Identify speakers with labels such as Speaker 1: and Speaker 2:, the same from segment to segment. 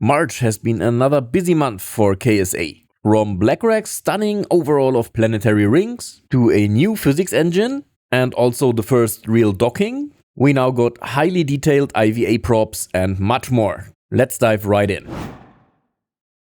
Speaker 1: March has been another busy month for KSA. From BlackRack's stunning overhaul of planetary rings, to a new physics engine, and also the first real docking, we now got highly detailed IVA props and much more. Let's dive right in.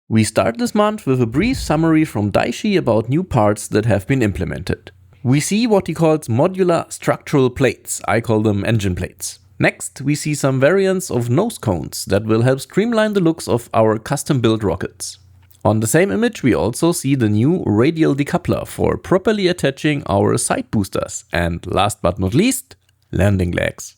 Speaker 1: We start this month with a brief summary from Daishi about new parts that have been implemented. We see what he calls modular structural plates, I call them engine plates. Next, we see some variants of nose cones that will help streamline the looks of our custom-built rockets. On the same image, we also see the new radial decoupler for properly attaching our side boosters. And last but not least, landing legs.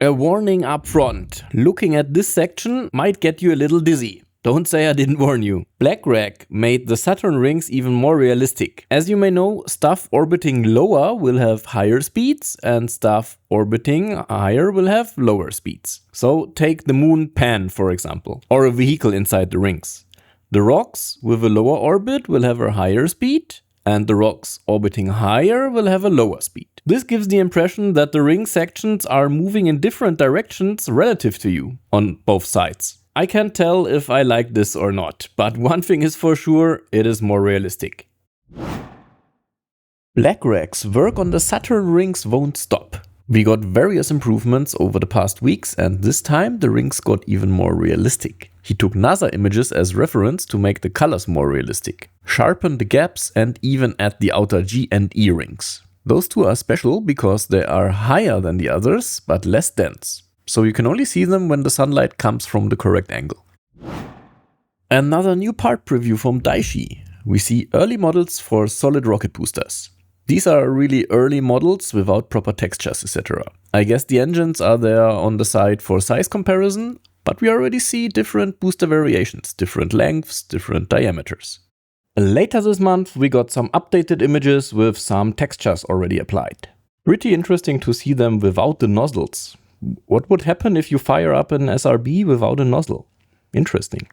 Speaker 1: A warning up front. Looking at this section might get you a little dizzy. Don't say I didn't warn you. BlackRack made the Saturn rings even more realistic. As you may know, stuff orbiting lower will have higher speeds and stuff orbiting higher will have lower speeds. So take the moon Pan, for example, or a vehicle inside the rings. The rocks with a lower orbit will have a higher speed and the rocks orbiting higher will have a lower speed. This gives the impression that the ring sections are moving in different directions relative to you on both sides. I can't tell if I like this or not, but one thing is for sure, it is more realistic. BlackRack's work on the Saturn rings won't stop. We got various improvements over the past weeks and this time the rings got even more realistic. He took NASA images as reference to make the colors more realistic, sharpened the gaps and even add the outer G and E rings. Those two are special because they are higher than the others but less dense. So you can only see them when the sunlight comes from the correct angle. Another new part preview from Daishi. We see early models for solid rocket boosters. These are really early models without proper textures, etc. I guess the engines are there on the side for size comparison, but we already see different booster variations, different lengths, different diameters. Later this month we got some updated images with some textures already applied. Pretty interesting to see them without the nozzles. What would happen if you fire up an SRB without a nozzle? Interesting.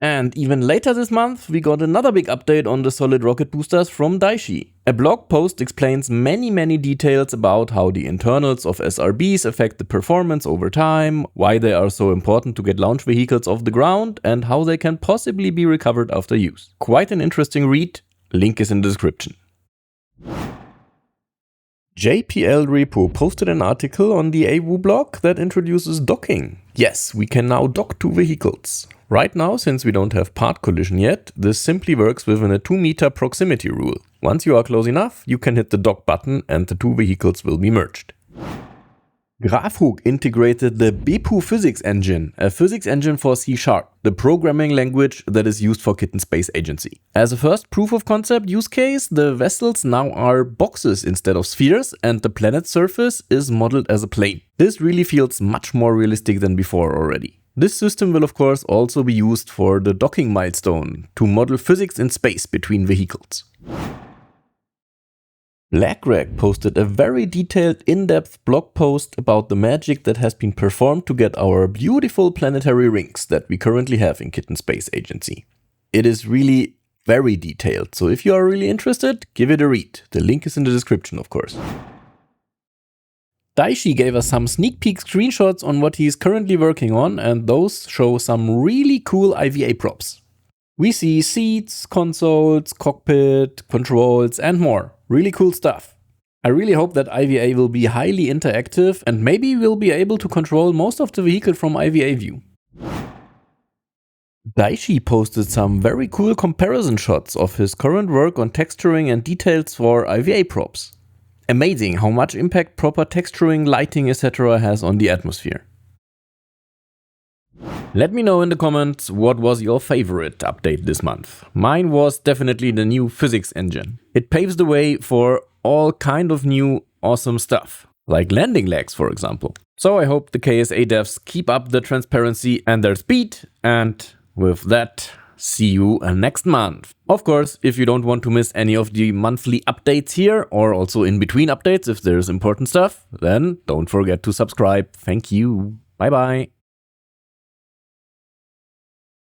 Speaker 1: And even later this month, we got another big update on the solid rocket boosters from Daishi. A blog post explains many details about how the internals of SRBs affect the performance over time, why they are so important to get launch vehicles off the ground, and how they can possibly be recovered after use. Quite an interesting read. Link is in the description. JPL Repo posted an article on the AWU blog that introduces docking. Yes, we can now dock two vehicles. Right now, since we don't have part collision yet, this simply works within a 2 meter proximity rule. Once you are close enough, you can hit the dock button and the two vehicles will be merged. Grafhook integrated the Bepu physics engine, a physics engine for C#, the programming language that is used for Kitten Space Agency. As a first proof of concept use case, the vessels now are boxes instead of spheres and the planet's surface is modeled as a plane. This really feels much more realistic than before already. This system will of course also be used for the docking milestone to model physics in space between vehicles. BlackRack posted a very detailed, in-depth blog post about the magic that has been performed to get our beautiful planetary rings that we currently have in Kitten Space Agency. It is really very detailed, so if you are really interested, give it a read. The link is in the description, of course. Daishi gave us some sneak peek screenshots on what he is currently working on, and those show some really cool IVA props. We see seats, consoles, cockpit, controls, and more. Really cool stuff. I really hope that IVA will be highly interactive and maybe we'll be able to control most of the vehicle from IVA view. Daishi posted some very cool comparison shots of his current work on texturing and details for IVA props. Amazing how much impact proper texturing, lighting, etc. has on the atmosphere. Let me know in the comments what was your favorite update this month. Mine was definitely the new physics engine. It paves the way for all kind of new awesome stuff, like landing legs for example. So I hope the KSA devs keep up the transparency and their speed, and with that, see you next month. Of course, if you don't want to miss any of the monthly updates here, or also in between updates if there's important stuff, then don't forget to subscribe. Thank you. Bye bye.